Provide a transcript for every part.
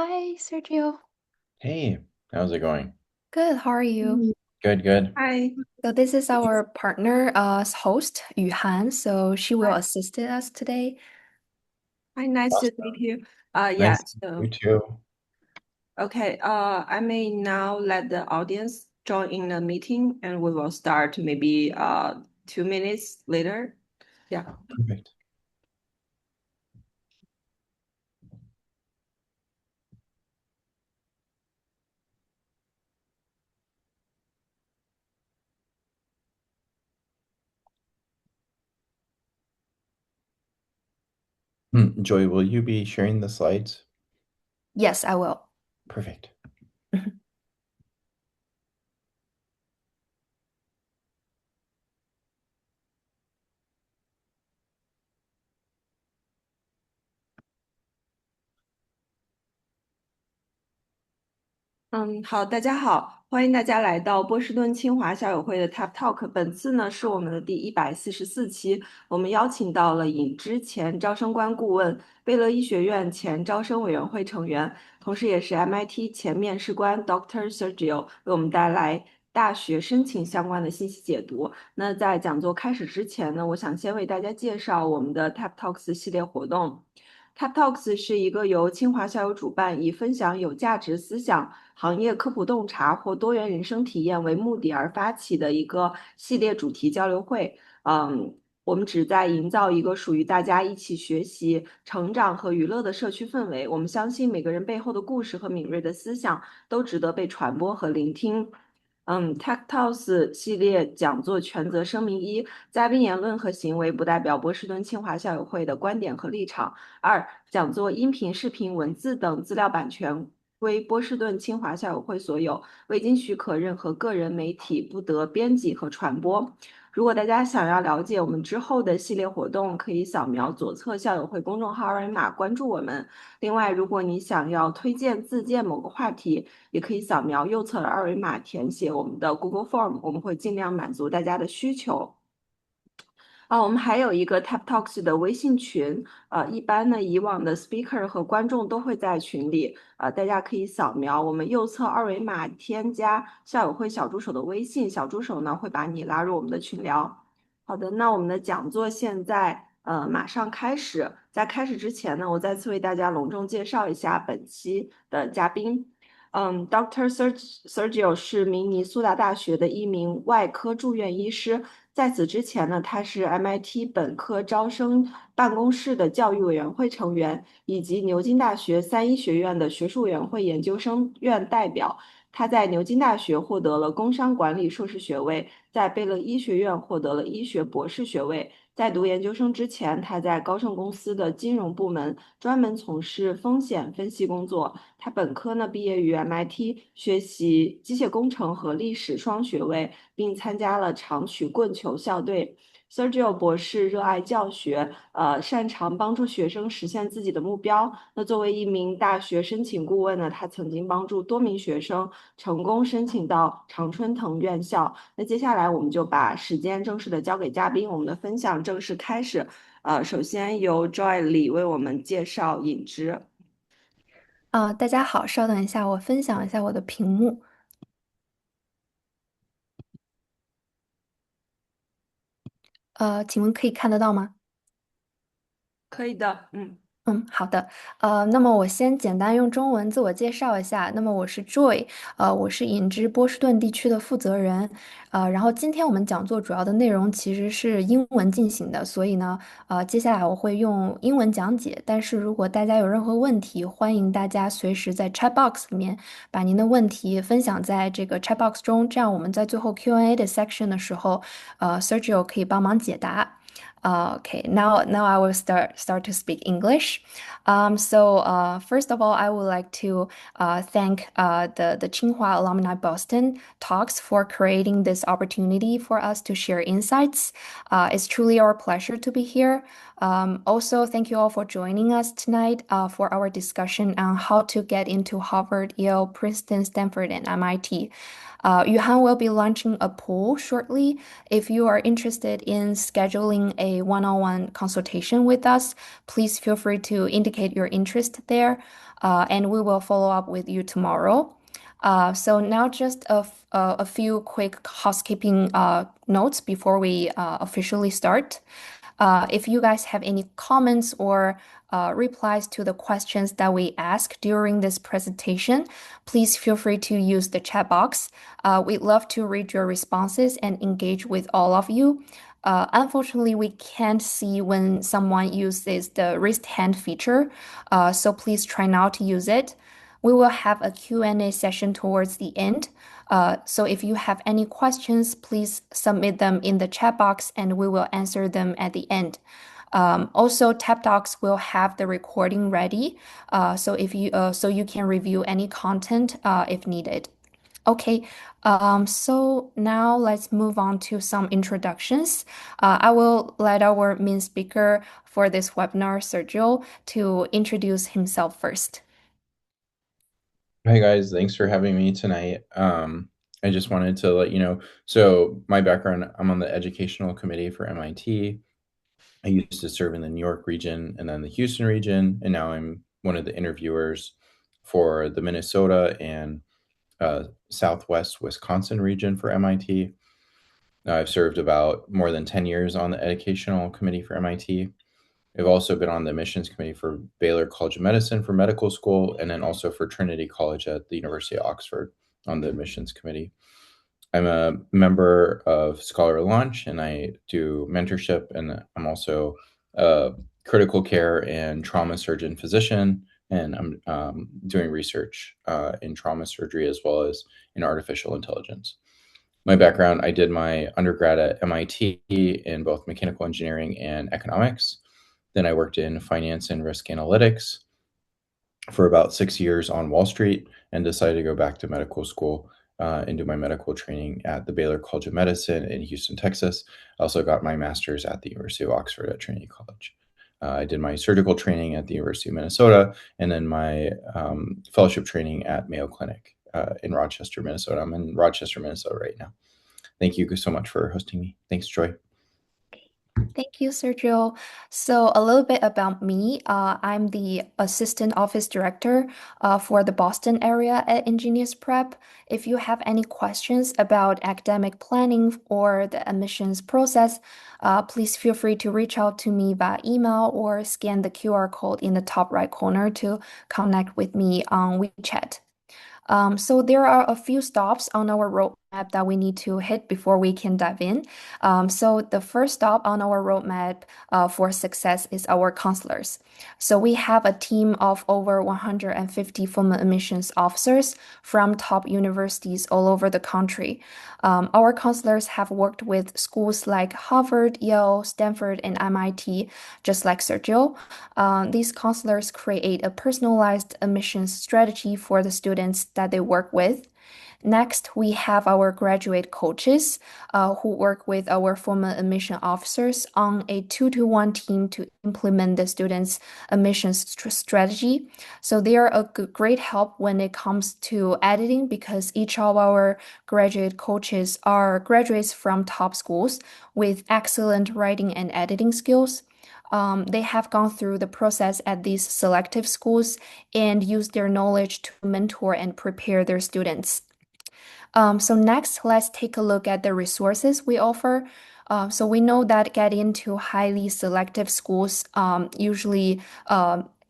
Hi, Sergio. Hey, how's it going? Good, how are you? Good, good. Hi. So this is our partner host, Yuhan. So she will Hi. assist us today. Hi, nice to Awesome. meet you. Yeah, Nice to meet you so too. okay, I may now let the audience join in the meeting and we will start maybe 2 minutes later. Yeah. Perfect. Joy, will you be sharing the slides? Yes, I will. Perfect.好，大家好，欢迎大家来到波士顿清华校友会的 TAP Talk。本次呢是我们的第144期，我们邀请到了引之前招生官顾问、贝勒医学院前招生委员会成员，同时也是 MIT 前面试官 Dr. Sergio 为我们带来大学申请相关的信息解读。那在讲座开始之前呢，我想先为大家介绍我们的 TAP Talks 系列活动。TAP Talks 是一个由清华校友主办，以分享有价值思想、行业科普洞察或多元人生体验为目的而发起的一个系列主题交流会。我们旨在营造一个属于大家一起学习、成长和娱乐的社区氛围。我们相信每个人背后的故事和敏锐的思想都值得被传播和聆听。Tech Talks 系列讲座权责声明一：嘉宾言论和行为不代表波士顿清华校友会的观点和立场。二、讲座音频、视频、文字等资料版权归波士顿清华校友会所有，未经许可，任何个人媒体不得编辑和传播。如果大家想要了解我们之后的系列活动，可以扫描左侧校友会公众号二维码关注我们。另外，如果你想要推荐自荐某个话题，也可以扫描右侧的二维码填写我们的 Google Form，我们会尽量满足大家的需求。我们还有一个 TAP Talks 的微信群，一般呢，以往的 speaker 和观众都会在群里，大家可以扫描我们右侧二维码，添加校友会小助手的微信，小助手呢会把你拉入我们的群聊。好的，那我们的讲座现在马上开始，在开始之前呢，我再次为大家隆重介绍一下本期的嘉宾。Dr. Sergio 是明尼苏达大学的一名外科住院医师。在此之前呢，他是 MIT 本科招生办公室的教育委员会成员，以及牛津大学三一学院的学术委员会研究生院代表。他在牛津大学获得了工商管理硕士学位，在贝勒医学院获得了医学博士学位。在读研究生之前，他在高盛公司的金融部门专门从事风险分析工作。他本科呢毕业于 MIT，学习机械工程和历史双学位，并参加了长曲棍球校队。Sergio 博士热爱教学，擅长帮助学生实现自己的目标。那作为一名大学申请顾问呢，他曾经帮助多名学生成功申请到常春藤院校。那接下来我们就把时间正式的交给嘉宾，我们的分享正式开始。首先由 Joy 李为我们介绍引知。大家好，稍等一下，我分享一下我的屏幕。请问可以看得到吗？可以的，好的，那么我先简单用中文自我介绍一下。那么我是 Joy，我是引之波士顿地区的负责人，然后今天我们讲座主要的内容其实是英文进行的，所以呢，接下来我会用英文讲解。但是如果大家有任何问题，欢迎大家随时在 chat box 里面把您的问题分享在这个 chat box 中，这样我们在最后 Q&A 的 section 的时候，Sergio 可以帮忙解答。Okay, now I will start to speak English. First of all, I would like to thank the Tsinghua Alumni Boston Talks for creating this opportunity for us to share insights. It's truly our pleasure to be here. Also, thank you all for joining us tonight for our discussion on how to get into Harvard, Yale, Princeton, Stanford, and MIT. Yuhan will be launching a poll shortly. If you are interested in scheduling a one-on-one consultation with us, please feel free to indicate your interest there, and we will follow up with you tomorrow. So now just a few quick housekeeping notes before we officially start. If you guys have any comments or replies to the questions that we ask during this presentation, please feel free to use the chat box. We'd love to read your responses and engage with all of you. Unfortunately, we can't see when someone uses the raised hand feature, so please try not to use it. We will have a Q&A session towards the end. So if you have any questions, please submit them in the chat box and we will answer them at the end. Also, TapDocs will have the recording ready, so you can review any content if needed. Okay, so now let's move on to some introductions. I will let our main speaker for this webinar, Sergio, to introduce himself first. Hi guys, thanks for having me tonight. I just wanted to let you know, so my background, I'm on the educational committee for MIT. I used to serve in the New York region and then the Houston region, and now I'm one of the interviewers for the Minnesota and Southwest Wisconsin region for MIT. I've served about more than 10 years on the educational committee for MIT. I've also been on the admissions committee for Baylor College of Medicine for medical school, and then also for Trinity College at the University of Oxford on the admissions committee. I'm a member of Scholar Launch, and I do mentorship, and I'm also a critical care and trauma surgeon physician, and I'm doing research in trauma surgery as well as in artificial intelligence. My background, I did my undergrad at MIT in both mechanical engineering and economics. Then I worked in finance and risk analytics for about 6 years on Wall Street and decided to go back to medical school and do my medical training at the Baylor College of Medicine in Houston, Texas. I also got my master's at the University of Oxford at Trinity College. I did my surgical training at the University of Minnesota and then my fellowship training at Mayo Clinic in Rochester, Minnesota. I'm in Rochester, Minnesota right now. Thank you so much for hosting me. Thanks, Joy. Thank you, Sergio. So a little bit about me. I'm the Assistant Office Director for the Boston area at Ingenious Prep. If you have any questions about academic planning or the admissions process, please feel free to reach out to me via email or scan the QR code in the top right corner to connect with me on WeChat. So there are a few stops on our roadmap that we need to hit before we can dive in. So the first stop on our roadmap for success is our counselors. So we have a team of over 150 formal admissions officers from top universities all over the country. Our counselors have worked with schools like Harvard, Yale, Stanford, and MIT, just like Sergio. These counselors create a personalized admissions strategy for the students that they work with. Next, we have our graduate coaches who work with our formal admission officers on a 2-to-1 team to implement the students' admissions strategy. So they are a great help when it comes to editing because each of our graduate coaches are graduates from top schools with excellent writing and editing skills. They have gone through the process at these selective schools and use their knowledge to mentor and prepare their students. So next, let's take a look at the resources we offer. So we know that getting into highly selective schools usually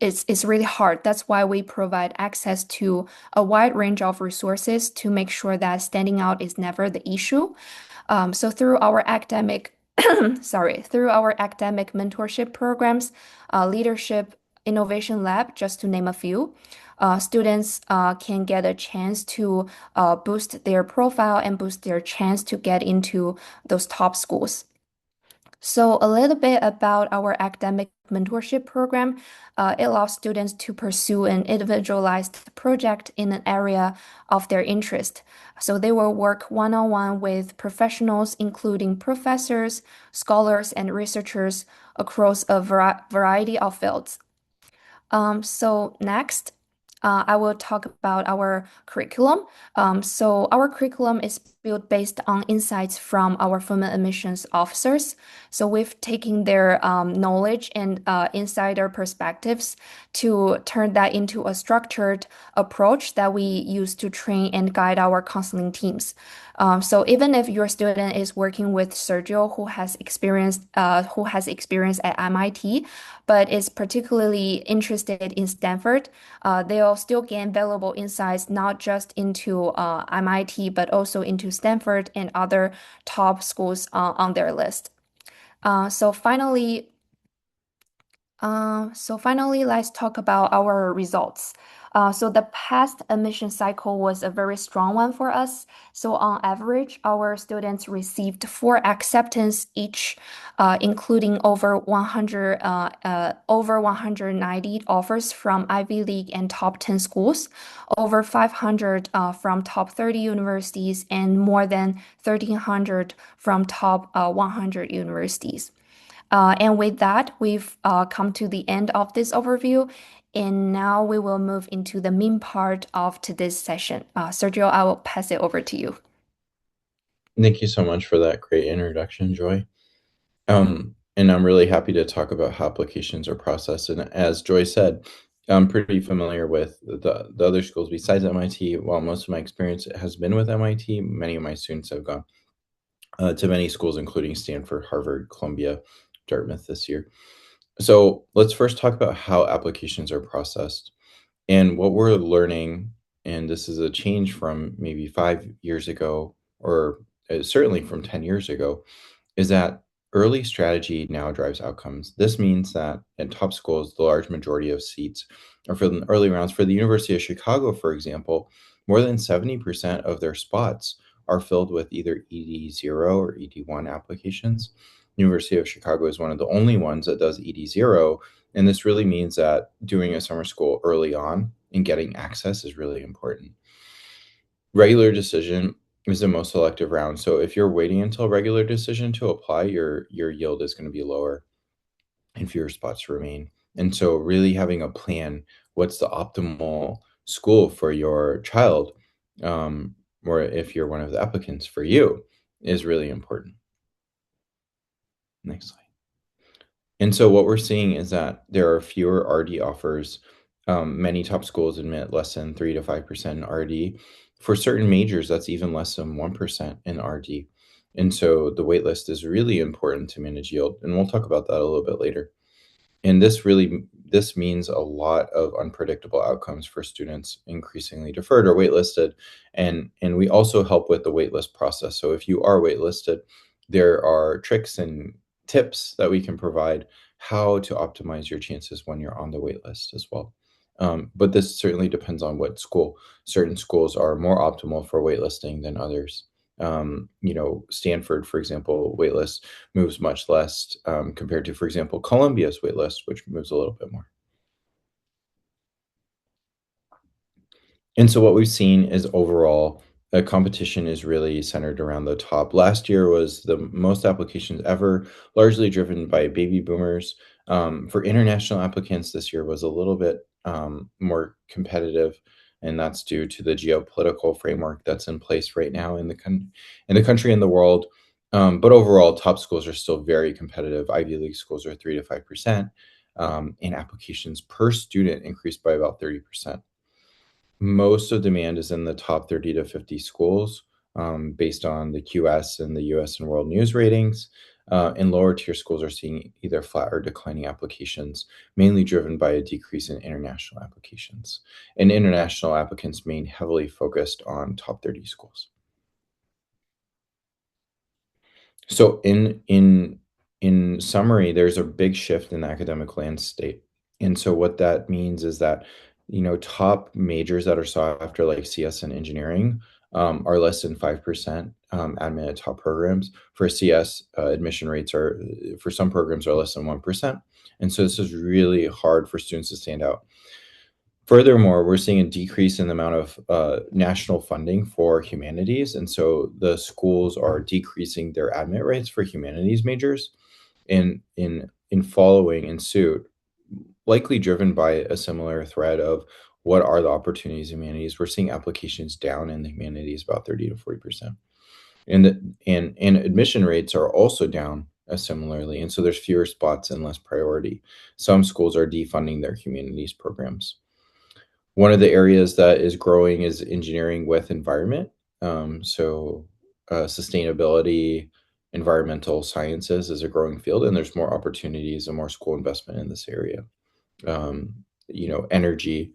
is really hard. That's why we provide access to a wide range of resources to make sure that standing out is never the issue. So through our academic mentorship programs, leadership innovation lab, just to name a few, students can get a chance to boost their profile and boost their chance to get into those top schools. So a little bit about our academic mentorship program. It allows students to pursue an individualized project in an area of their interest. So they will work one-on-one with professionals, including professors, scholars, and researchers across a variety of fields. So next, I will talk about our curriculum. So our curriculum is built based on insights from our former admissions officers. So we've taken their knowledge and insider perspectives to turn that into a structured approach that we use to train and guide our counseling teams. So even if your student is working with Sergio, who has experience at MIT, but is particularly interested in Stanford, they'll still gain valuable insights not just into MIT, but also into Stanford and other top schools on their list. So finally, let's talk about our results. So the past admission cycle was a very strong one for us. So on average, our students received 4 acceptance each, including over 190 offers from Ivy League and top 10 schools, over 500 from top 30 universities, and more than 1,300 from top 100 universities. And with that, we've come to the end of this overview. And now we will move into the main part of today's session. Sergio, I will pass it over to you. Thank you so much for that great introduction, Joy. And I'm really happy to talk about how applications are processed. And as Joy said, I'm pretty familiar with the other schools besides MIT. While most of my experience has been with MIT, many of my students have gone to many schools, including Stanford, Harvard, Columbia, Dartmouth this year. So let's first talk about how applications are processed. And what we're learning, and this is a change from maybe 5 years ago, or certainly from 10 years ago, is that early strategy now drives outcomes. This means that in top schools, the large majority of seats are filled in early rounds. For the University of Chicago, for example, more than 70% of their spots are filled with either ED0 or ED1 applications. University of Chicago is one of the only ones that does ED0, and this really means that doing a summer school early on and getting access is really important. Regular decision is the most selective round. So if you're waiting until regular decision to apply, your yield is going to be lower and fewer spots remain. And so really having a plan, what's the optimal school for your child, or if you're one of the applicants for you, is really important. Next slide. And so what we're seeing is that there are fewer RD offers. Many top schools admit less than 3 to 5% in RD. For certain majors, that's even less than 1% in RD. And so the waitlist is really important to manage yield. And we'll talk about that a little bit later. And this means a lot of unpredictable outcomes for students increasingly deferred or waitlisted. And we also help with the waitlist process. So if you are waitlisted, there are tricks and tips that we can provide how to optimize your chances when you're on the waitlist as well. But this certainly depends on what school. Certain schools are more optimal for waitlisting than others. Stanford, for example, waitlist moves much less compared to, for example, Columbia's waitlist, which moves a little bit more. And so what we've seen is overall, the competition is really centered around the top. Last year was the most applications ever, largely driven by baby boomers. For international applicants, this year was a little bit more competitive, and that's due to the geopolitical framework that's in place right now in the country and the world. But overall, top schools are still very competitive. Ivy League schools are 3 to 5%, and applications per student increased by about 30%. Most of demand is in the top 30 to 50 schools, based on the QS and the US and World News ratings. And lower tier schools are seeing either flat or declining applications, mainly driven by a decrease in international applications. And international applicants remain heavily focused on top 30 schools. So in summary, there's a big shift in the academic landscape. And so what that means is that, top majors that are sought after, like CS and engineering, are less than 5% admitted top programs. For CS, admission rates for some programs are less than 1%. And so this is really hard for students to stand out. Furthermore, we're seeing a decrease in the amount of national funding for humanities. And so the schools are decreasing their admit rates for humanities majors in following in suit, likely driven by a similar thread of what are the opportunities in humanities. We're seeing applications down in the humanities about 30 to 40%. And admission rates are also down similarly, and so there's fewer spots and less priority. Some schools are defunding their humanities programs. One of the areas that is growing is engineering with environment. Sustainability, environmental sciences is a growing field, and there's more opportunities and more school investment in this area. Energy,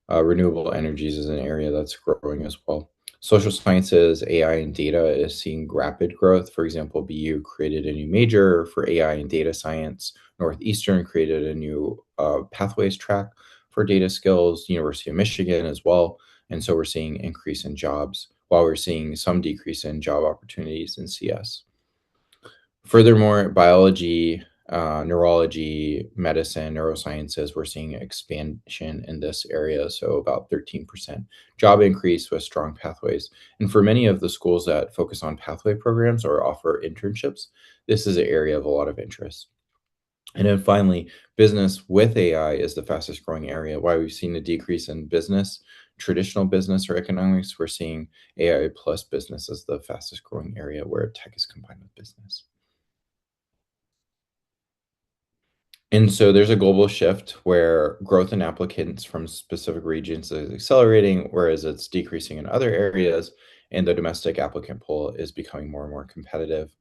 renewable energies is an area that's growing as well. Social sciences, AI, and data is seeing rapid growth. For example, BU created a new major for AI and data science. Northeastern created a new pathways track for data skills, University of Michigan as well. And so we're seeing increase in jobs while we're seeing some decrease in job opportunities in CS. Furthermore, biology, neurology, medicine, neurosciences, we're seeing expansion in this area. So about 13% job increase with strong pathways. And for many of the schools that focus on pathway programs or offer internships, this is an area of a lot of interest. And then finally, business with AI is the fastest growing area. While we've seen a decrease in business, traditional business or economics, we're seeing AI plus business as the fastest growing area where tech is combined with business. And so there's a global shift where growth in applicants from specific regions is accelerating, whereas it's decreasing in other areas, and the domestic applicant pool is becoming more and more competitive.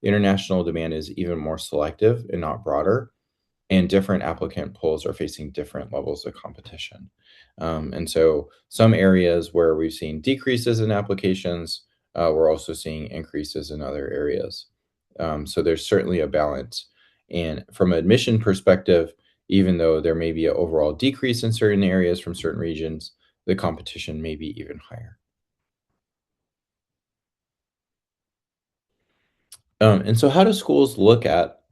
The international demand is even more selective and not broader, and different applicant pools are facing different levels of competition. And so some areas where we've seen decreases in applications, we're also seeing increases in other areas. So there's certainly a balance. And from an admission perspective, even though there may be an overall decrease in certain areas from certain regions, the competition may be even higher. And so how do schools look at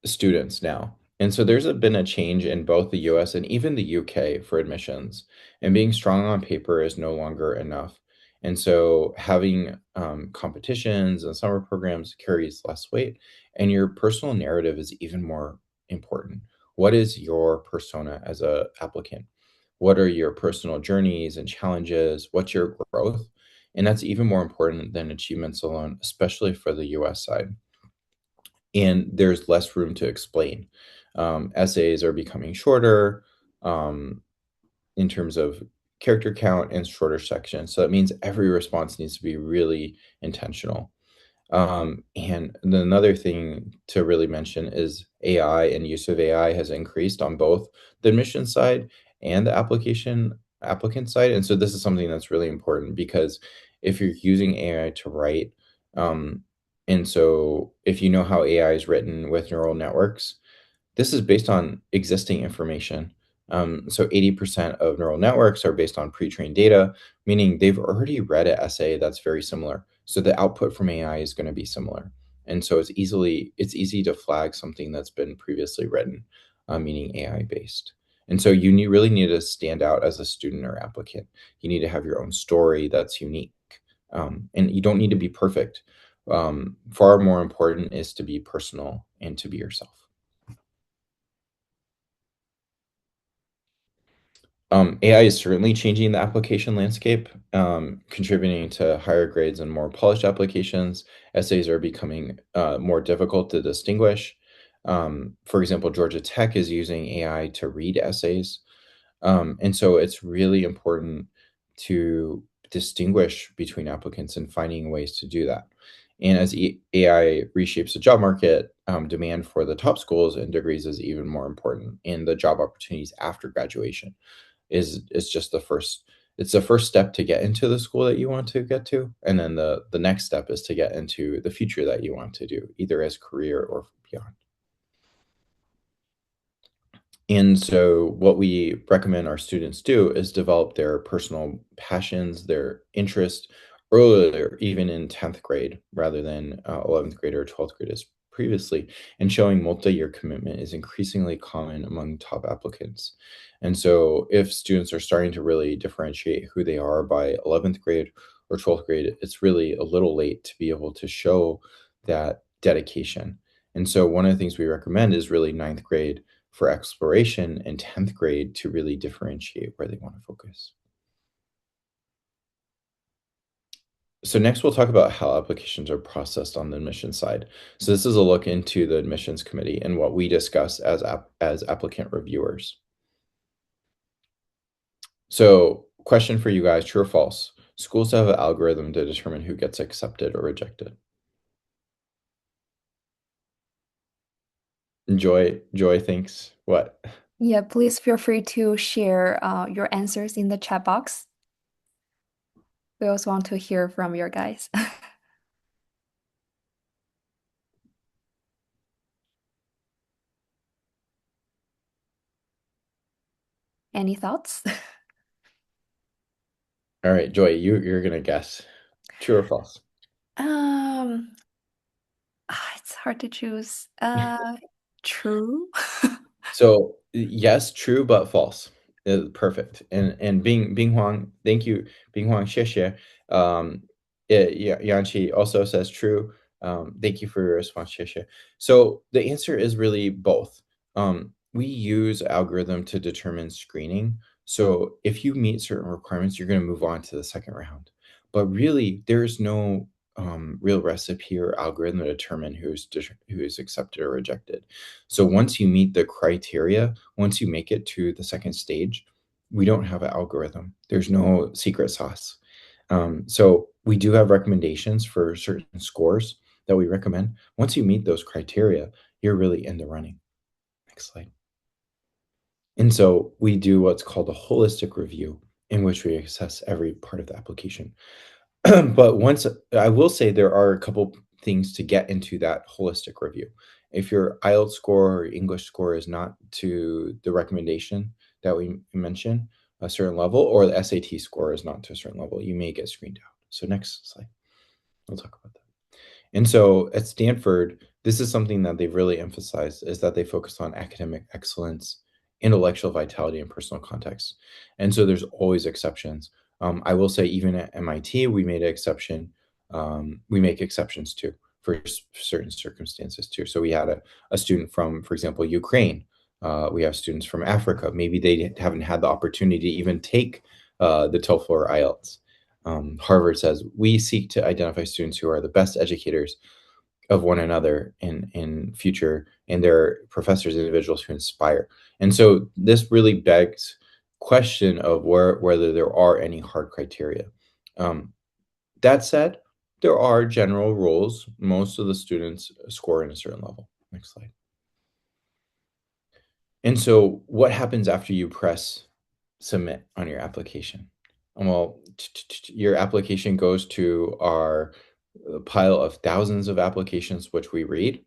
students now? And so there's been a change in both the US and even the UK for admissions, and being strong on paper is no longer enough. And so having competitions and summer programs carries less weight, and your personal narrative is even more important. What is your persona as a applicant? What are your personal journeys and challenges? What's your growth? And that's even more important than achievements alone, especially for the US side. And there's less room to explain. Essays are becoming shorter in terms of character count and shorter sections. So that means every response needs to be really intentional. And then another thing to really mention is AI, and use of AI has increased on both the admission side and the applicant side. And so this is something that's really important, because if you're using AI to write, and so if you know how AI is written with neural networks, this is based on existing information. So 80% of neural networks are based on pre-trained data, meaning they've already read an essay that's very similar. So the output from AI is going to be similar. And so it's easy to flag something that's been previously written, meaning AI based. And so really need to stand out as a student or applicant. You need to have your own story that's unique. And you don't need to be perfect. Far more important is to be personal and to be yourself. AI is certainly changing the application landscape, contributing to higher grades and more polished applications. Essays are becoming more difficult to distinguish. For example, Georgia Tech is using AI to read essays. And so it's really important to distinguish between applicants and finding ways to do that. And as AI reshapes the job market, demand for the top schools and degrees is even more important, and the job opportunities after graduation is just it's the first step to get into the school that you want to get to, and then the next step is to get into the future that you want to do, either as career or beyond. And so what we recommend our students do is develop their personal passions, their interest earlier, even in 10th grade, rather than 11th grade or 12th grade as previously. And showing multi-year commitment is increasingly common among top applicants. And so if students are starting to really differentiate who they are by 11th grade or 12th grade, it's really a little late to be able to show that dedication. And so one of the things we recommend is really 9th grade for exploration, and 10th grade to really differentiate where they want to focus. So next we'll talk about how applications are processed on the admissions side. So this is a look into the admissions committee and what we discuss as applicant reviewers. So question for you guys, true or false? Schools have an algorithm to determine who gets accepted or rejected. Joy thinks what? Yeah, please feel free to share your answers in the chat box. We also want to hear from your guys. Any thoughts? All right, Joy, you're gonna guess. True or false? It's hard to choose. True. So yes, true, but false. Perfect. And Bing Huang, thank you, Bing Huang, 谢谢. Yanqi also says true. Thank you for your response, 谢谢. So the answer is really both. We use algorithm to determine screening. So if you meet certain requirements, you're going to move on to the second round. But really, there's no real recipe or algorithm to determine who's accepted or rejected. So once you meet the criteria, once you make it to the second stage, we don't have an algorithm. There's no secret sauce. So we do have recommendations for certain scores that we recommend. Once you meet those criteria, you're really in the running. Next slide. And so we do what's called a holistic review in which we assess every part of the application. But once I will say there are a couple things to get into that holistic review. If your IELTS score or English score is not to the recommendation that we mentioned, a certain level, or the SAT score is not to a certain level, you may get screened out. So next slide, we'll talk about that. And so at Stanford, this is something that they've really emphasized is that they focus on academic excellence, intellectual vitality, and personal context. And so there's always exceptions. I will say even at MIT, we made an exception. We make exceptions too for certain circumstances too. So we had a student from, for example, Ukraine. We have students from Africa. Maybe they haven't had the opportunity to even take the TOEFL or IELTS. Harvard says, we seek to identify students who are the best educators of one another in future, and they're professors, individuals who inspire. And so this really begs question of whether there are any hard criteria. That said, there are general rules. Most of the students score in a certain level. Next slide. And so what happens after you press submit on your application? Well, your application goes to our pile of thousands of applications, which we read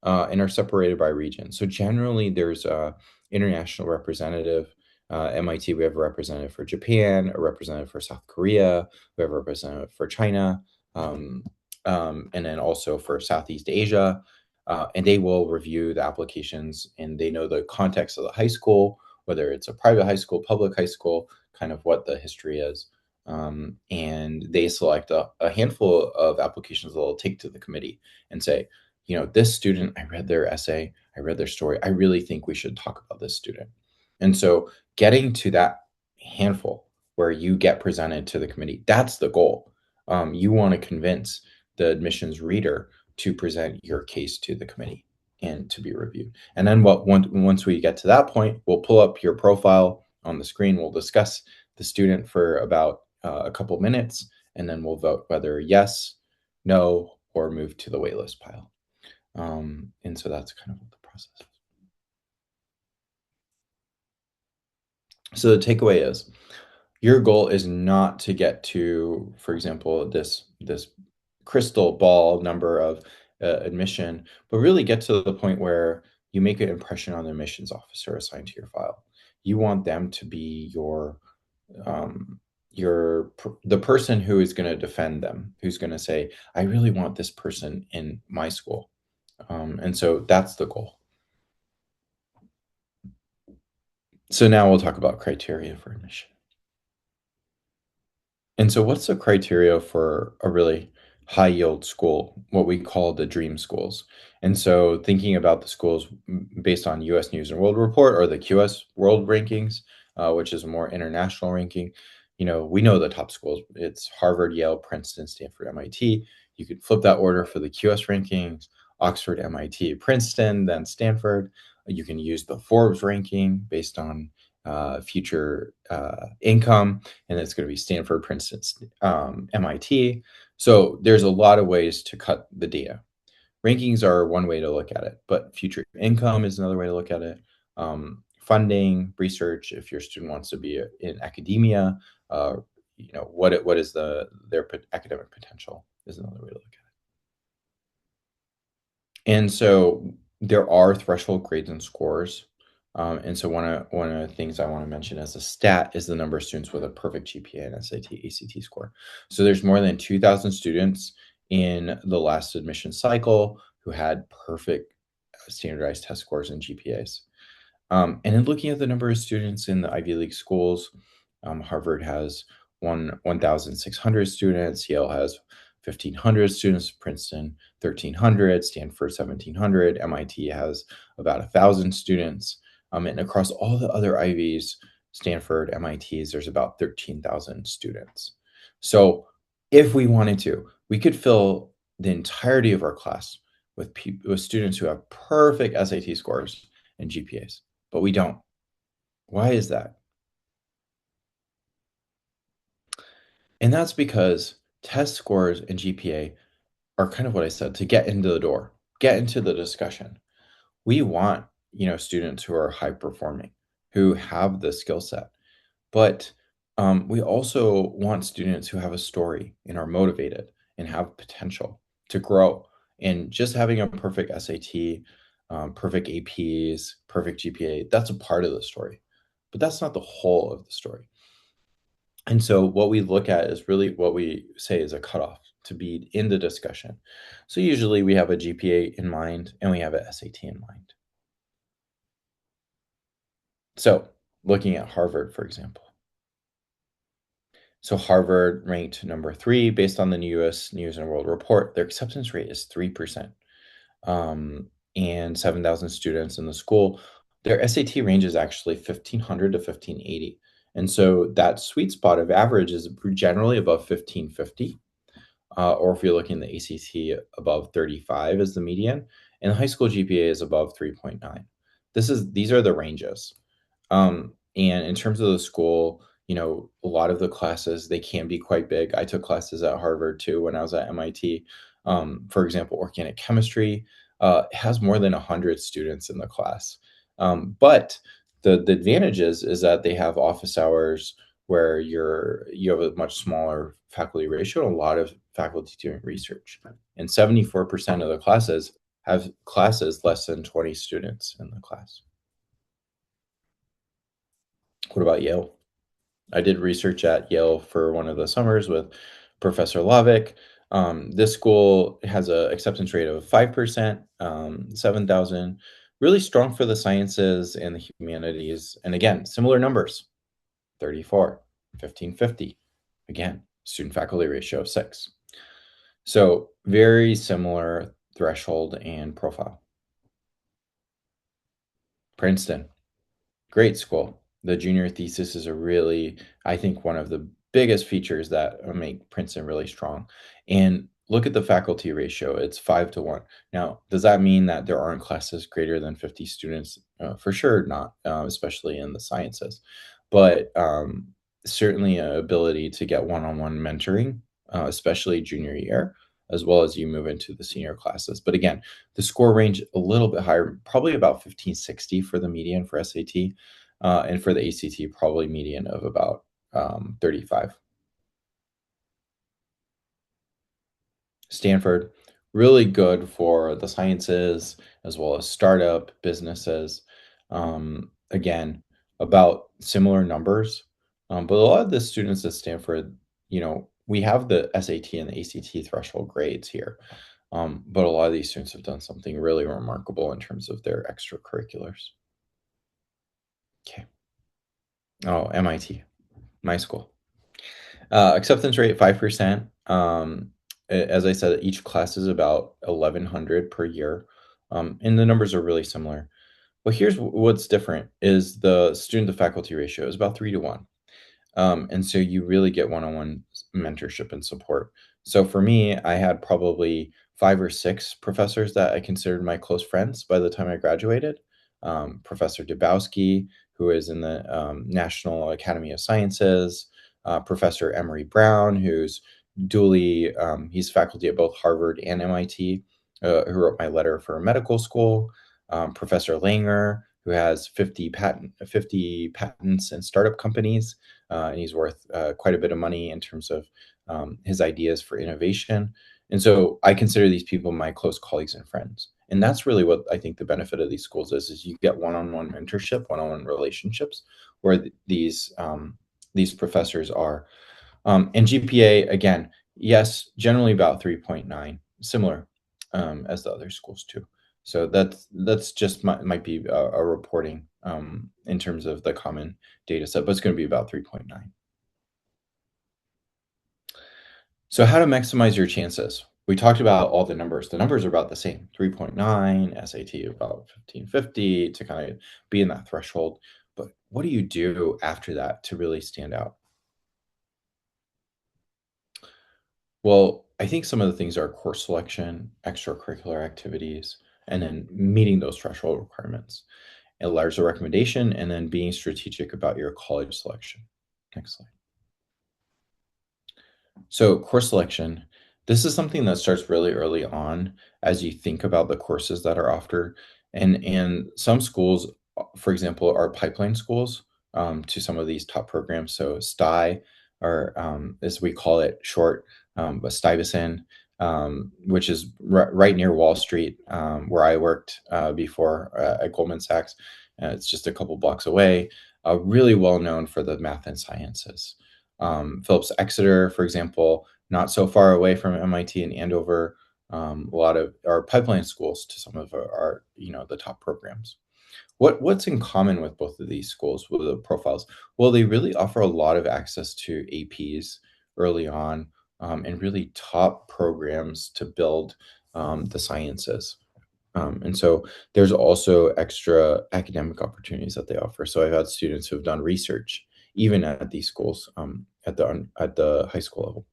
and are separated by region. So generally, there's a international representative. MIT, we have a representative for Japan, a representative for South Korea, we have a representative for China, and then also for Southeast Asia. And they will review the applications, and they know the context of the high school, whether it's a private high school, public high school, kind of what the history is. And they select a handful of applications that they'll take to the committee and say, this student, I read their essay, I read their story, I really think we should talk about this student. And so getting to that handful where you get presented to the committee, that's the goal. You want to convince the admissions reader to present your case to the committee and to be reviewed. And then once we get to that point, we'll pull up your profile on the screen. We'll discuss the student for about a couple minutes, and then we'll vote whether yes, no, or move to the waitlist pile. And so that's kind of what the process is. So the takeaway is your goal is not to get to, for example, this crystal ball number of admission, but really get to the point where you make an impression on the admissions officer assigned to your file. You want them to be the person who is going to defend them, who's going to say, I really want this person in my school. And so that's the goal. So now we'll talk about criteria for admission. And so what's the criteria for a really high yield school, what we call the dream schools? And so thinking about the schools based on US News and World Report or the QS World Rankings, which is a more international ranking, we know the top schools. It's Harvard, Yale, Princeton, Stanford, MIT. You could flip that order for the QS rankings: Oxford, MIT, Princeton, then Stanford. You can use the Forbes ranking based on future income, and it's going to be Stanford, Princeton, MIT. So there's a lot of ways to cut the data. Rankings are one way to look at it, but future income is another way to look at it. Funding, research, if your student wants to be in academia, what is their academic potential is another way to look at it. And so there are threshold grades and scores. And so one of the things I want to mention as a stat is the number of students with a perfect GPA and SAT, ACT score. So there's more than 2,000 students in the last admission cycle who had perfect standardized test scores and GPAs. And in looking at the number of students in the Ivy League schools, Harvard has 1,600 students, Yale has 1,500 students, Princeton 1,300, Stanford 1,700, MIT has about 1,000 students. And across all the other Ivies, Stanford, MITs, there's about 13,000 students. So if we wanted to, we could fill the entirety of our class with students who have perfect SAT scores and GPAs, but we don't. Why is that? And that's because test scores and GPA are kind of what I said, to get into the door, get into the discussion. We want, students who are high performing, who have the skill set, but we also want students who have a story and are motivated and have potential to grow. And just having a perfect SAT, perfect APs, perfect GPA, that's a part of the story, but that's not the whole of the story. And so what we look at is really what we say is a cutoff to be in the discussion. So usually we have a GPA in mind and we have a SAT in mind. So looking at Harvard, for example. So Harvard ranked number 3 based on the U.S. News and World Report. Their acceptance rate is 3%, and 7,000 students in the school. Their SAT range is actually 1,500 to 1,580. And so that sweet spot of average is generally above 1,550. Or if you're looking at the ACT, above 35 is the median, and the high school GPA is above 3.9. These are the ranges. And in terms of the school, a lot of the classes, they can be quite big. I took classes at Harvard too when I was at MIT. For example, organic chemistry has more than 100 students in the class. But the advantage is that they have office hours where you have a much smaller faculty ratio and a lot of faculty doing research. And 74% of the classes have classes less than 20 students in the class. What about Yale? I did research at Yale for one of the summers with Professor Lavick. This school has an acceptance rate of 5%, 7,000, really strong for the sciences and the humanities. And again, similar numbers, 34, 1,550. Again, student-faculty ratio of 6. So very similar threshold and profile. Princeton, great school. The junior thesis is I think, one of the biggest features that make Princeton really strong. And look at the faculty ratio, it's 5-1. Now, does that mean that there aren't classes greater than 50 students? For sure not, especially in the sciences. But certainly an ability to get one-on-one mentoring, especially junior year, as well as you move into the senior classes. But again, the score range a little bit higher, probably about 1,560 for the median for SAT, and for the ACT, probably median of about 35. Stanford, really good for the sciences as well as startup businesses. Again, about similar numbers. But a lot of the students at Stanford, we have the SAT and the ACT threshold grades here. But a lot of these students have done something really remarkable in terms of their extracurriculars. Okay. Oh, MIT, my school. Acceptance rate 5%. As I said, each class is about 1,100 per year, and the numbers are really similar. But here's what's different: is the student to faculty ratio is about 3-1. And so you really get one-on-one mentorship and support. So for me, I had probably 5 or 6 professors that I considered my close friends by the time I graduated. Professor Dubowski, who is in the National Academy of Sciences, Professor Emery Brown, who's dually, he's faculty at both Harvard and MIT, who wrote my letter for medical school. Professor Langer, who has 50 patents and startup companies, and he's worth quite a bit of money in terms of his ideas for innovation. And so I consider these people my close colleagues and friends. And that's really what I think the benefit of these schools is you get one-on-one mentorship, one-on-one relationships, where these professors are. And GPA, again, yes, generally about 3.9, similar as the other schools too. So that's just might be a reporting in terms of the common data set, but it's going to be about 3.9. So how to maximize your chances? We talked about all the numbers. The numbers are about the same, 3.9, SAT about 1550 to kind of be in that threshold. But what do you do after that to really stand out? Well, I think some of the things are course selection, extracurricular activities, and then meeting those threshold requirements. A letters of recommendation, and then being strategic about your college selection. Next slide. So course selection, this is something that starts really early on as you think about the courses that are offered. And some schools, for example, are pipeline schools to some of these top programs. So STI, or as we call it short, but Stuyvesant, which is right near Wall Street, where I worked before at Goldman Sachs. It's just a couple blocks away. Really well known for the math and sciences. Phillips Exeter, for example, not so far away from MIT and Andover. A lot of our pipeline schools to some of our the top programs. What's in common with both of these schools with the profiles? Well, they really offer a lot of access to APs early on, and really top programs to build the sciences. And so there's also extra academic opportunities that they offer. So I've had students who have done research even at these schools at the high school level.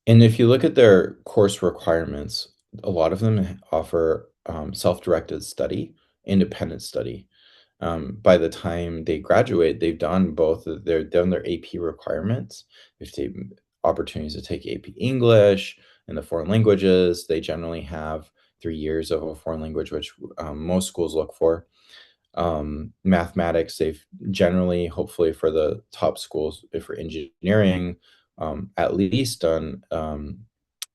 And if you look at their course requirements, a lot of them offer self-directed study, independent study. By the time they graduate, they've done their AP requirements. They've taken opportunities to take AP English and the foreign languages. They generally have 3 years of a foreign language, which most schools look for. Mathematics, they've generally, hopefully for the top schools, if for engineering, at least done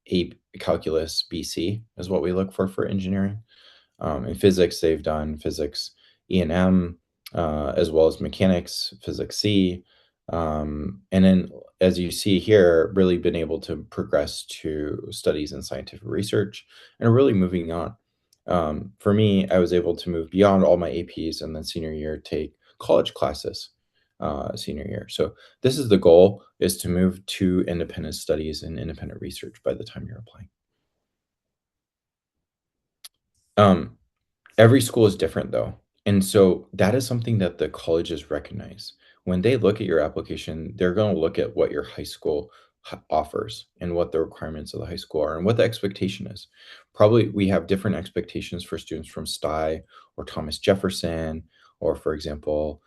a calculus BC is what we look for engineering. In physics, they've done physics E&M, as well as mechanics, physics C. And then, as you see here, really been able to progress to studies in scientific research and really moving on. For me, I was able to move beyond all my APs and then senior year take college classes senior year. So this is the goal, is to move to independent studies and independent research by the time you're applying. Every school is different though. And so that is something that the colleges recognize. When they look at your application, they're going to look at what your high school offers and what the requirements of the high school are and what the expectation is. Probably we have different expectations for students from STI or Thomas Jefferson, or for example,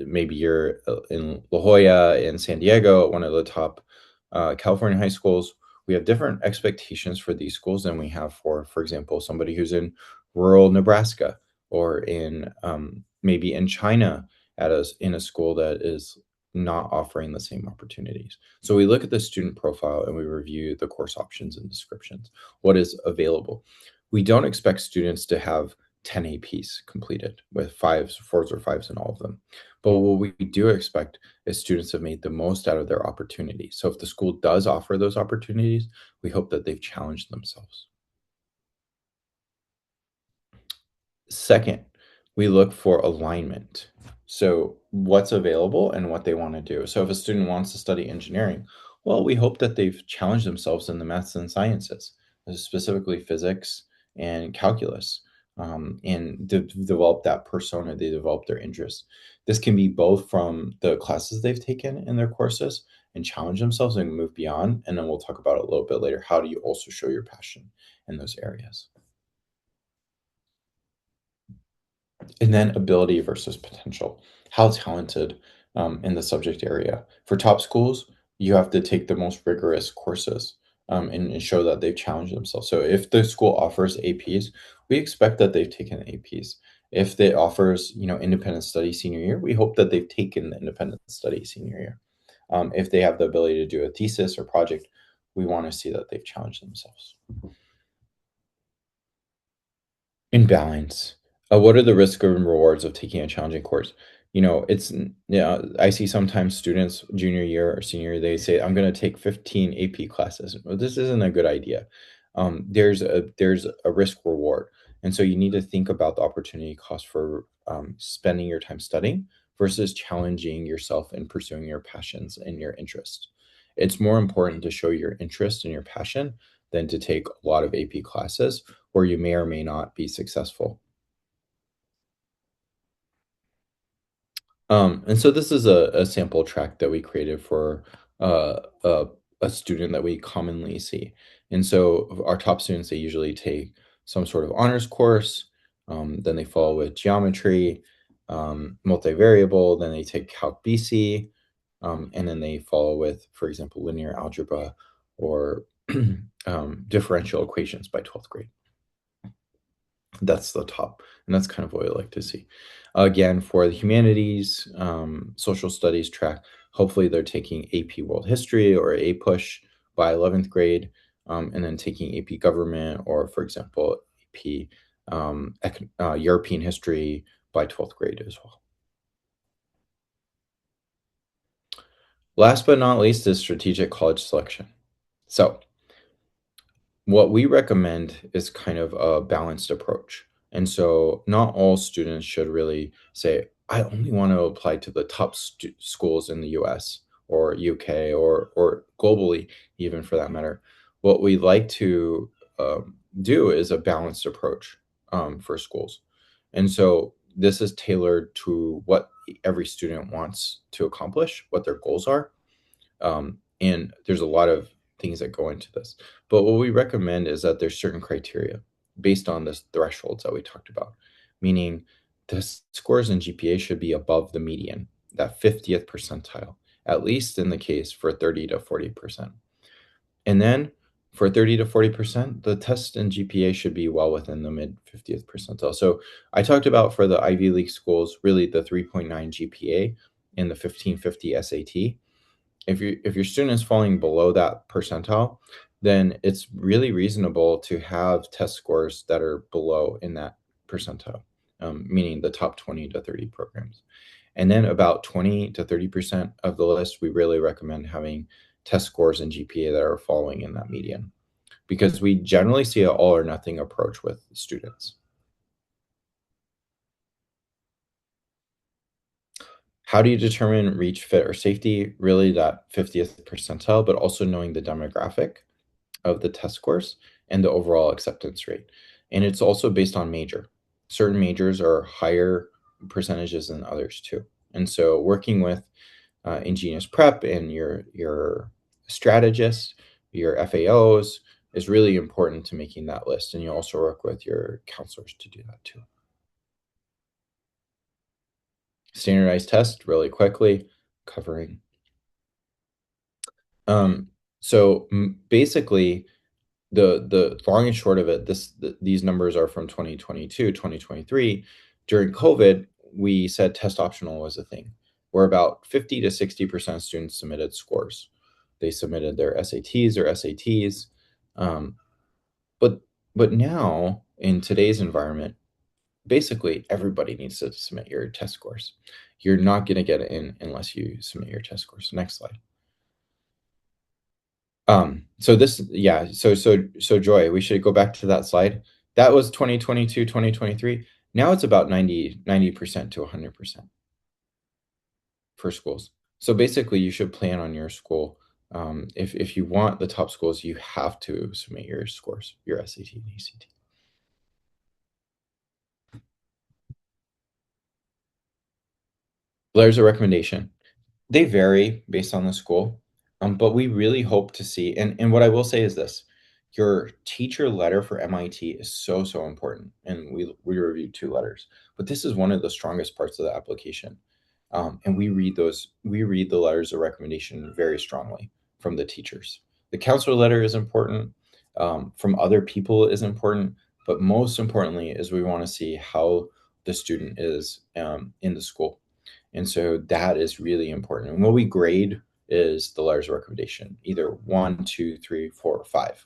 maybe you're in La Jolla in San Diego, one of the top California high schools. We have different expectations for these schools than we have for example, somebody who's in rural Nebraska or in maybe in China in a school that is not offering the same opportunities. So we look at the student profile and we review the course options and descriptions, what is available. We don't expect students to have 10 APs completed with fours or fives in all of them. But what we do expect is students have made the most out of their opportunities. So if the school does offer those opportunities, we hope that they've challenged themselves. Second, we look for alignment. So what's available and what they want to do. So if a student wants to study engineering, well, we hope that they've challenged themselves in the maths and sciences, specifically physics and calculus. and develop that persona. They develop their interests. This can be both from the classes they've taken in their courses and challenge themselves and move beyond. And then we'll talk about it a little bit later. How do you also show your passion in those areas? And then ability versus potential. How talented in the subject area. For top schools, you have to take the most rigorous courses and show that they've challenged themselves. So if the school offers APs, we expect that they've taken APs. If it offers, independent study senior year, we hope that they've taken the independent study senior year. If they have the ability to do a thesis or project, we want to see that they've challenged themselves. In balance, what are the risks and rewards of taking a challenging course? I see sometimes students junior year or senior year, they say, I'm going to take 15 AP classes. Well, this isn't a good idea. There's a risk reward. And so you need to think about the opportunity cost for spending your time studying versus challenging yourself and pursuing your passions and your interests. It's more important to show your interest and your passion than to take a lot of AP classes where you may or may not be successful. And so this is a sample track that we created for uh, a, a student that we commonly see. And so our top students, they usually take some sort of honors course, then they follow with geometry, multivariable, then they take Calc BC, and then they follow with, for example, linear algebra or differential equations by 12th grade. That's the top, and that's kind of what I like to see. Again, for the humanities, social studies track, hopefully they're taking AP World History or A Push by 11th grade, and then taking AP Government or, for example, AP European History by 12th grade as well. Last but not least is strategic college selection. So what we recommend is kind of a balanced approach. And so not all students should really say, I only want to apply to the top schools in the US or UK or globally, even for that matter. What we like to do is a balanced approach for schools. And so this is tailored to what every student wants to accomplish, what their goals are. And there's a lot of things that go into this. But what we recommend is that there's certain criteria based on this thresholds that we talked about, meaning the scores in GPA should be above the median, that 50th percentile, at least in the case for 30 to 40%. And then for 30 to 40%, the test in GPA should be well within the mid 50th percentile. So I talked about for the Ivy League schools, really the 3.9 GPA and the 1550 SAT. If your student is falling below that percentile, then it's really reasonable to have test scores that are below in that percentile, meaning the top 20 to 30 programs. And then about 20 to 30% of the list, we really recommend having test scores and GPA that are falling in that median, because we generally see an all or nothing approach with students. How do you determine reach, fit, or safety? Really that 50th percentile, but also knowing the demographic of the test scores and the overall acceptance rate. And it's also based on major. Certain majors are higher percentages than others too. And so working with Ingenious Prep and your strategist, your FAOs is really important to making that list. And you also work with your counselors to do that too. Standardized test really quickly covering. So basically, the long and short of it, these numbers are from 2022, 2023. During COVID, we said test optional was a thing, where about 50 to 60% of students submitted scores. They submitted their SATs or SATs. But now in today's environment, basically everybody needs to submit your test scores. You're not going to get it in unless you submit your test scores. Next slide. So Joy, we should go back to that slide. That was 2022, 2023. Now it's about 90% to 100% for schools. So basically you should plan on your school. If you want the top schools, you have to submit your scores, your SAT and ACT. Letters of recommendation, they vary based on the school, but we really hope to see, and what I will say is this, your teacher letter for MIT is so, so important, and we reviewed 2 letters, but this is one of the strongest parts of the application, and we read the letters of recommendation very strongly from the teachers. The counselor letter is important, from other people is important, but most importantly is we want to see how the student is in the school. And so that is really important. And what we grade is the letters of recommendation, either 1, 2, 3, 4, or 5.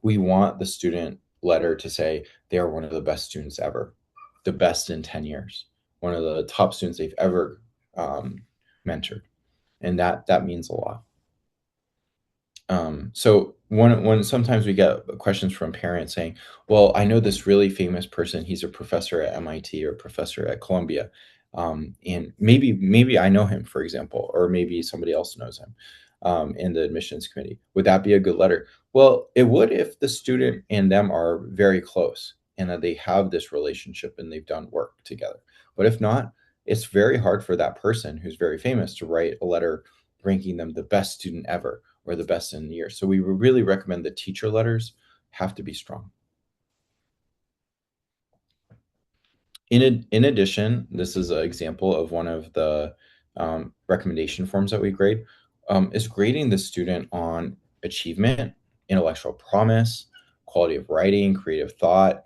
We want the student letter to say they are one of the best students ever, the best in 10 years, one of the top students they've ever mentored. And that means a lot. So when sometimes we get questions from parents saying, well, I know this really famous person, he's a professor at MIT or a professor at Columbia. And maybe I know him, for example, or maybe somebody else knows him in the admissions committee. Would that be a good letter? Well, it would if the student and them are very close and that they have this relationship and they've done work together. But if not, it's very hard for that person who's very famous to write a letter ranking them the best student ever or the best in the year. So we really recommend the teacher letters have to be strong. In addition, this is an example of one of the recommendation forms that we grade, is grading the student on achievement, intellectual promise, quality of writing, creative thought,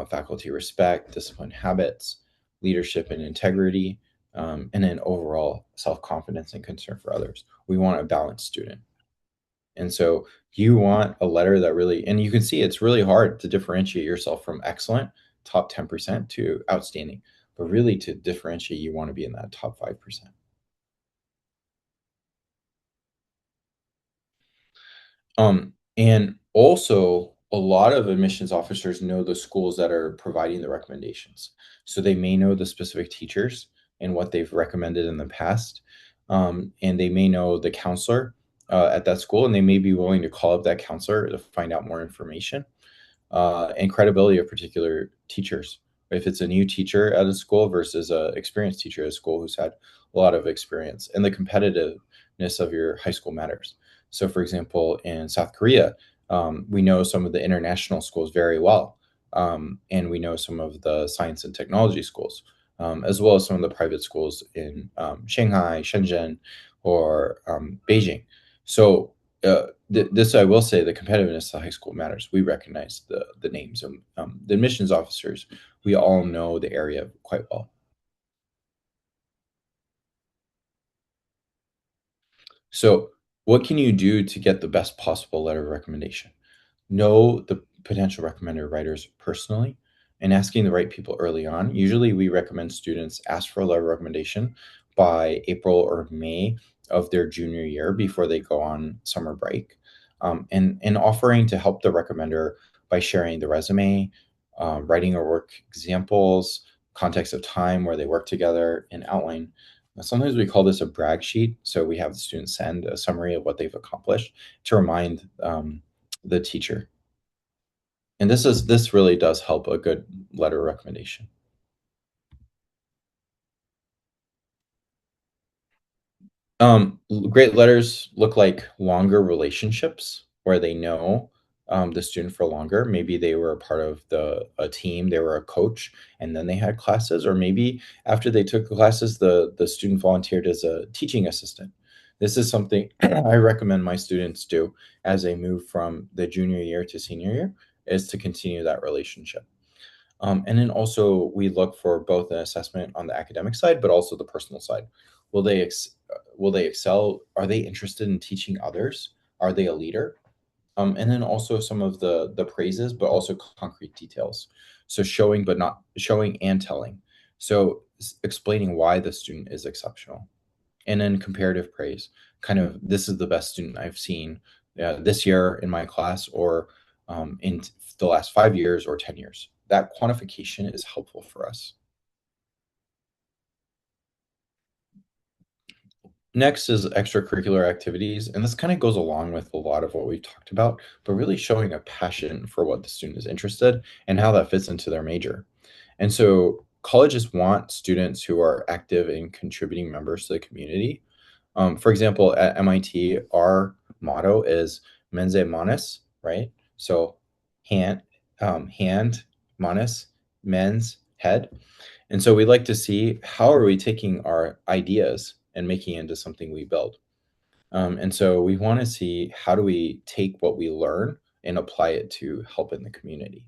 faculty respect, discipline habits, leadership and integrity, and then overall self-confidence and concern for others. We want a balanced student. And so you want a letter that really, and you can see it's really hard to differentiate yourself from excellent, top 10% to outstanding, but really to differentiate, you want to be in that top 5%. And also a lot of admissions officers know the schools that are providing the recommendations. So they may know the specific teachers and what they've recommended in the past. And they may know the counselor at that school, and they may be willing to call up that counselor to find out more information and credibility of particular teachers. If it's a new teacher at a school versus an experienced teacher at a school who's had a lot of experience, and the competitiveness of your high school matters. So, for example, in South Korea, we know some of the international schools very well, and we know some of the science and technology schools, as well as some of the private schools in Shanghai, Shenzhen, or Beijing. So this I will say, the competitiveness of high school matters. We recognize the names, and the admissions officers, we all know the area quite well. So what can you do to get the best possible letter of recommendation? Know the potential recommender writers personally and asking the right people early on. Usually we recommend students ask for a letter of recommendation by April or May of their junior year before they go on summer break. And offering to help the recommender by sharing the resume, writing or work examples, context of time where they work together, and outline. Sometimes we call this a brag sheet. So we have the students send a summary of what they've accomplished to remind the teacher. And this really does help a good letter of recommendation. Great letters look like longer relationships where they know the student for longer. Maybe they were a part of a team, they were a coach, and then they had classes, or maybe after they took the classes, the student volunteered as a teaching assistant. This is something I recommend my students do as they move from the junior year to senior year, is to continue that relationship. And then also we look for both an assessment on the academic side, but also the personal side. Will they excel? Are they interested in teaching others? Are they a leader? And then also some of the praises, but also concrete details. So showing, but not showing and telling. So explaining why the student is exceptional. And then comparative praise, kind of, this is the best student I've seen this year in my class, or in the last 5 years or 10 years. That quantification is helpful for us. Next is extracurricular activities, and this kind of goes along with a lot of what we've talked about, but really showing a passion for what the student is interested and how that fits into their major. And so colleges want students who are active and contributing members to the community. For example, at MIT, our motto is mense manus, right? So hand, hand, manus, men's, head. And so we like to see how are we taking our ideas and making it into something we build. And so we want to see how do we take what we learn and apply it to help in the community,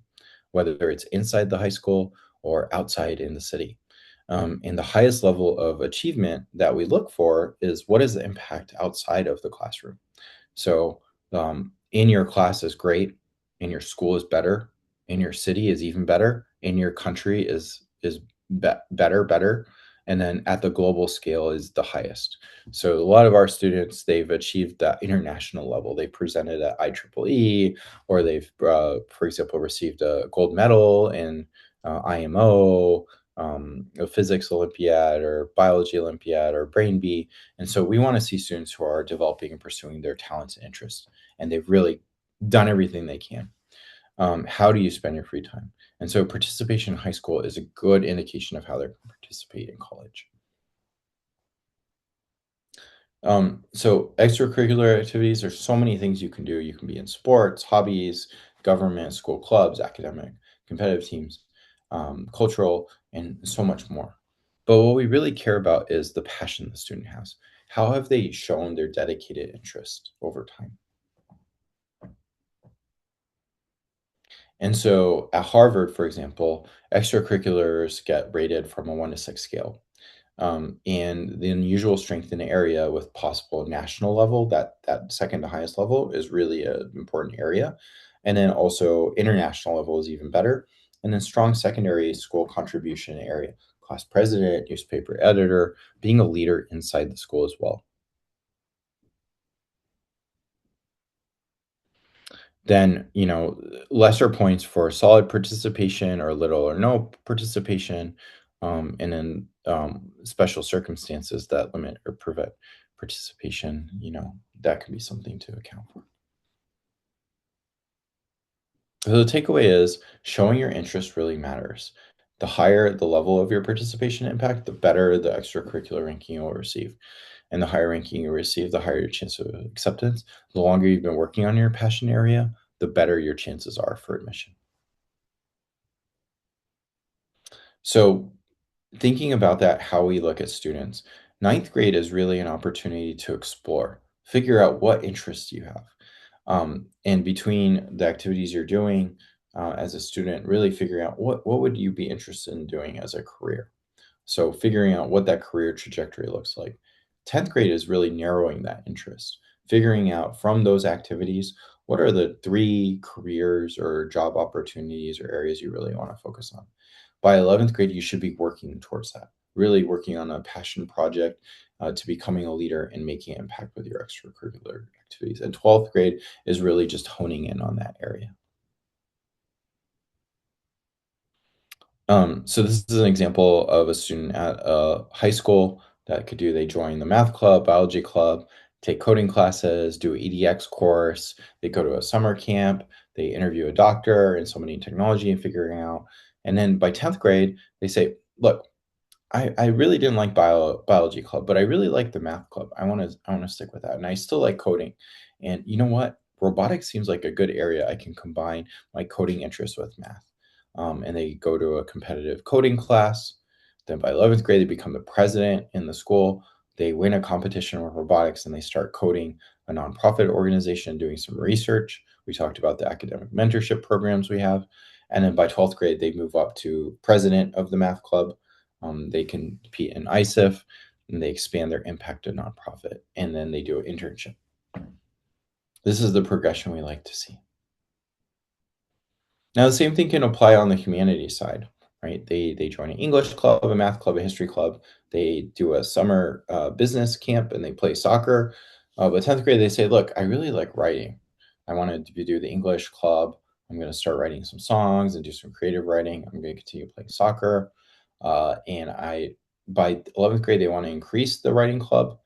whether it's inside the high school or outside in the city. And the highest level of achievement that we look for is what is the impact outside of the classroom. So in your class is great, in your school is better, in your city is even better, in your country is better, and then at the global scale is the highest. So a lot of our students, they've achieved that international level. They presented at IEEE, or they've, for example, received a gold medal in IMO, a physics Olympiad or biology Olympiad or Brain Bee. And so we want to see students who are developing and pursuing their talents and interests, and they've really done everything they can. How do you spend your free time? And so participation in high school is a good indication of how they're going to participate in college. So extracurricular activities, there's so many things you can do. You can be in sports, hobbies, government, school clubs, academic, competitive teams, cultural, and so much more. But what we really care about is the passion the student has. How have they shown their dedicated interest over time? And so at Harvard, for example, extracurriculars get rated from a 1 to 6 scale. And the unusual strength in the area with possible national level, that second to highest level is really an important area. And then also international level is even better. And then strong secondary school contribution area, class president, newspaper editor, being a leader inside the school as well. Then, lesser points for solid participation or little or no participation, and then special circumstances that limit or prevent participation, that can be something to account for. So the takeaway is showing your interest really matters. The higher the level of your participation impact, the better the extracurricular ranking you'll receive. And the higher ranking you receive, the higher your chance of acceptance. The longer you've been working on your passion area, the better your chances are for admission. So thinking about that, how we look at students, ninth grade is really an opportunity to explore, figure out what interests you have. And between the activities you're doing as a student, really figuring out what would you be interested in doing as a career. So figuring out what that career trajectory looks like. 10th grade is really narrowing that interest, figuring out from those activities, what are the 3 careers or job opportunities or areas you really want to focus on. By 11th grade, you should be working towards that, really working on a passion project to becoming a leader and making an impact with your extracurricular activities. And 12th grade is really just honing in on that area. So this is an example of a student at a high school that they join the math club, biology club, take coding classes, do an EDX course, they go to a summer camp, they interview a doctor in so many technology and figuring out. And then by 10th grade, they say, look, I really didn't like biology club, but I really like the math club. I want to stick with that. And I still like coding. And you know what? Robotics seems like a good area I can combine my coding interest with math. And they go to a competitive coding class. Then by 11th grade, they become the president in the school. They win a competition with robotics and they start coding a nonprofit organization, doing some research. We talked about the academic mentorship programs we have. And then by 12th grade, they move up to president of the math club. They can compete in ISIF and they expand their impact to nonprofit. And then they do an internship. This is the progression we like to see. Now, the same thing can apply on the humanities side, right? They join an English club, a math club, a history club. They do a summer business camp and they play soccer. But 10th grade, they say, look, I really like writing. I wanted to do the English club. I'm going to start writing some songs and do some creative writing. I'm going to continue playing soccer. By 11th grade, they want to increase the writing club.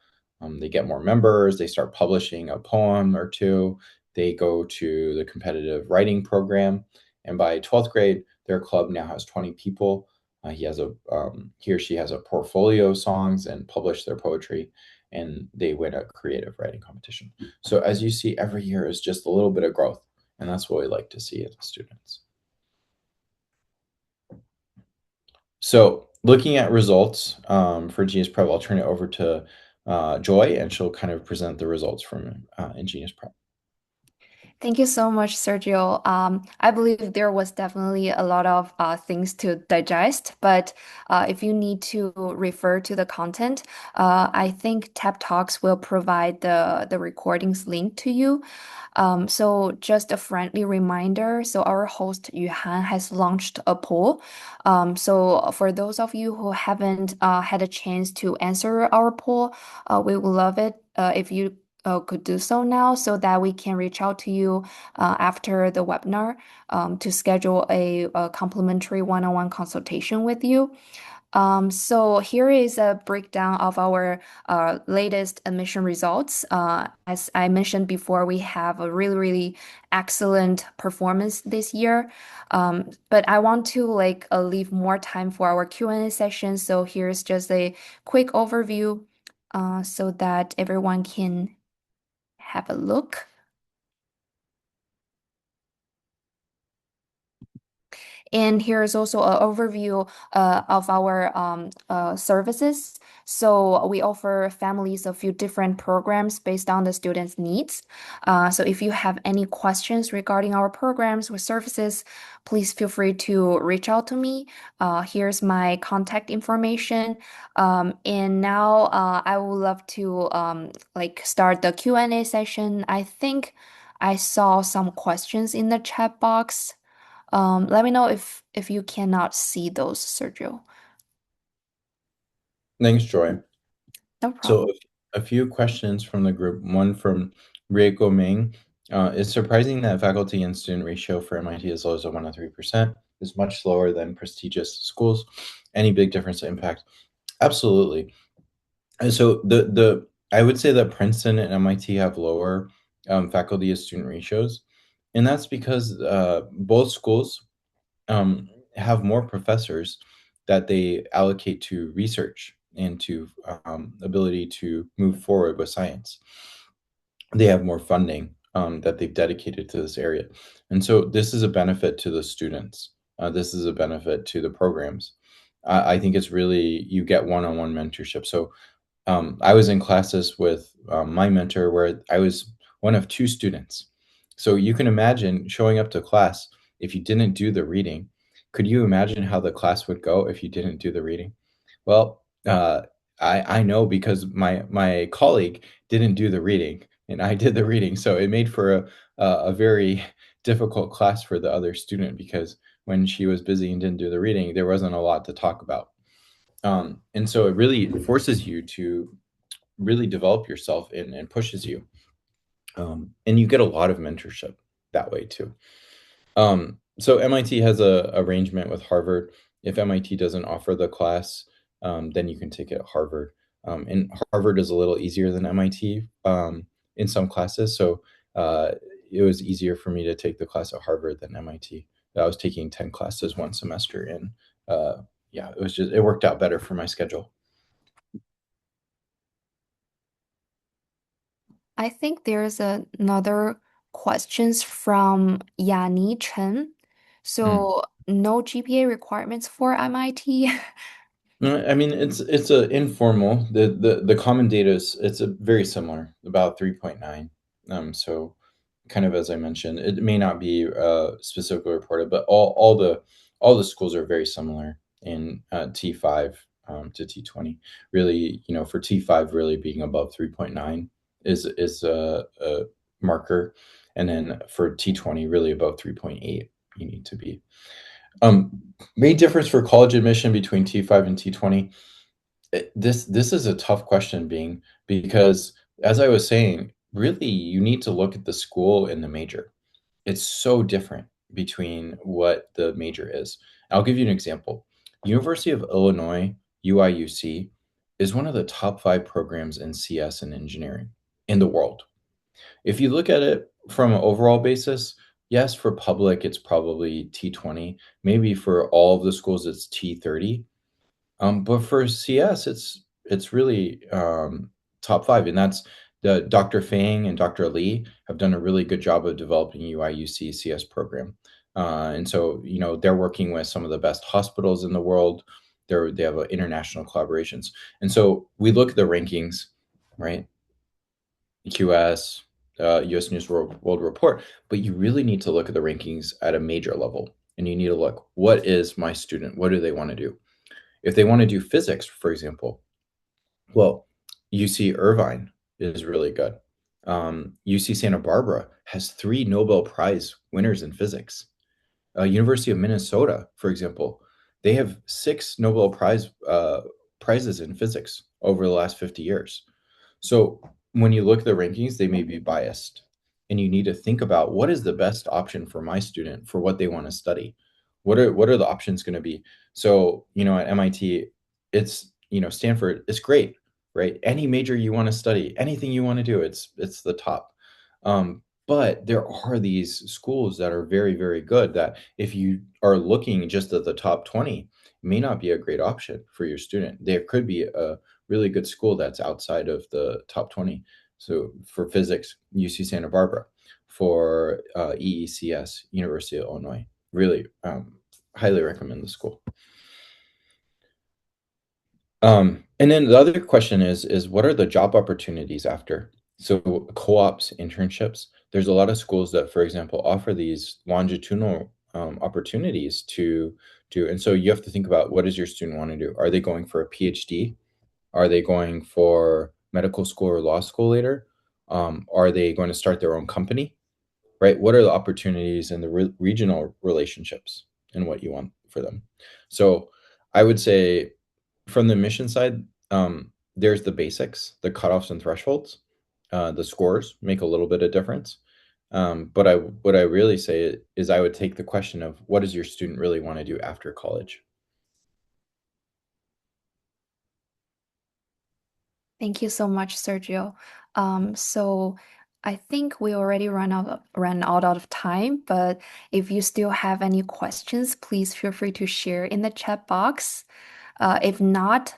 They get more members. They start publishing a poem or two. They go to the competitive writing program. And by 12th grade, their club now has 20 people. He or she has a portfolio of songs and publish their poetry, and they win a creative writing competition. So as you see, every year is just a little bit of growth, and that's what we like to see in the students. So looking at results for Genius Prep, I'll turn it over to Joy, and she'll kind of present the results from in Genius Prep. Thank you so much, Sergio. I believe there was definitely a lot of things to digest, but if you need to refer to the content, I think Tab Talks will provide the recordings link to you. So just a friendly reminder, so our host Yuhan has launched a poll. So for those of you who haven't had a chance to answer our poll, we would love it if you could do so now so that we can reach out to you after the webinar to schedule a complimentary one-on-one consultation with you. So here is a breakdown of our latest admission results. As I mentioned before, we have a really, really excellent performance this year. But I want to leave more time for our Q&A session. So here's just a quick overview so that everyone can have a look. And here's also an overview of our services. So we offer families a few different programs based on the students' needs. So if you have any questions regarding our programs or services, please feel free to reach out to me. Here's my contact information. And now I would love to start the Q&A session. I think I saw some questions in the chat box. Let me know if you cannot see those, Sergio. Thanks, Joy. No problem. So a few questions from the group. One from Rieko Ming. It's surprising that faculty and student ratio for MIT is as low as 1 to 3%. Is much lower than prestigious schools. Any big difference to impact? Absolutely. And so I would say that Princeton and MIT have lower faculty to student ratios, and that's because both schools have more professors that they allocate to research and to ability to move forward with science. They have more funding that they've dedicated to this area. And so this is a benefit to the students. This is a benefit to the programs. I think it's really, you get one-on-one mentorship. So I was in classes with my mentor where I was one of 2 students. So you can imagine showing up to class if you didn't do the reading. Could you imagine how the class would go if you didn't do the reading? Well, I know because my colleague didn't do the reading and I did the reading. So it made for a very difficult class for the other student because when she was busy and didn't do the reading, there wasn't a lot to talk about. And so it really forces you to really develop yourself and pushes you. And you get a lot of mentorship that way too. So MIT has a arrangement with Harvard. If MIT doesn't offer the class, then you can take it at Harvard. And Harvard is a little easier than MIT in some classes. So it was easier for me to take the class at Harvard than MIT. I was taking 10 classes one semester, and yeah, it worked out better for my schedule. I think there's another questions from Yani Chen. So no GPA requirements for MIT. No, I mean, it's a informal. The common data it's a very similar, about 3.9. So kind of as I mentioned, it may not be specifically reported, but all the schools are very similar in T5 to T20. Really, for T5 really being above 3.9 is a marker, and then for T20 really above 3.8 you need to be. Main difference for college admission between T5 and T20. This is a tough question, because as I was saying, really you need to look at the school and the major. It's so different between what the major is. I'll give you an example. University of Illinois, UIUC, is one of the top 5 programs in CS and engineering in the world. If you look at it from an overall basis, yes, for public, it's probably T20. Maybe for all of the schools, it's T30. But for CS, it's really top five, and that's the Dr. Fang and Dr. Lee have done a really good job of developing UIUC CS program. And so, they're working with some of the best hospitals in the world. They have international collaborations. And so we look at the rankings, right? QS, US News World Report, but you really need to look at the rankings at a major level. And you need to look, what is my student? What do they want to do? If they want to do physics, for example, well, UC Irvine is really good. UC Santa Barbara has 3 Nobel Prize winners in physics. University of Minnesota, for example, they have 6 Nobel prizes in physics over the last 50 years. So when you look at the rankings, they may be biased, and you need to think about what is the best option for my student for what they want to study. What are the options going to be? So, at MIT, it's, Stanford, it's great, right? Any major you want to study, anything you want to do, it's the top. But there are these schools that are very, very good that if you are looking just at the top 20, may not be a great option for your student. There could be a really good school that's outside of the top 20. So for physics, UC Santa Barbara. For EECS, University of Illinois. Really highly recommend the school. And then the other question is what are the job opportunities after? So co-ops, internships. There's a lot of schools that, for example, offer these longitudinal opportunities to do. And so you have to think about, what does your student want to do? Are they going for a PhD? Are they going for medical school or law school later? Are they going to start their own company? Right? What are the opportunities and the regional relationships and what you want for them? So I would say from the mission side, there's the basics, the cutoffs and thresholds. The scores make a little bit of difference. But what I really say is I would take the question of, what does your student really want to do after college? Thank you so much, Sergio. So I think we already ran out of time, but if you still have any questions, please feel free to share in the chat box. If not,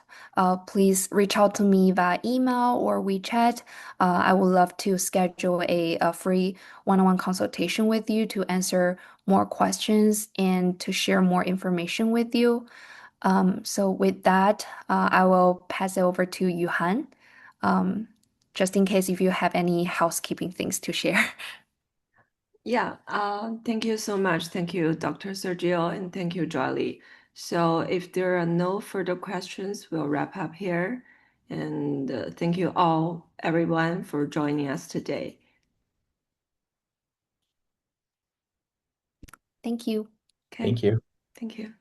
please reach out to me via email or WeChat. I would love to schedule a free one-on-one consultation with you to answer more questions and to share more information with you. So with that, I will pass it over to Yuhan, just in case if you have any housekeeping things to share. Yeah, thank you so much. Thank you, Dr. Sergio, and thank you, Jolly. So if there are no further questions, we'll wrap up here. And thank you all, everyone, for joining us today. Thank you. Okay, Thank you. thank you.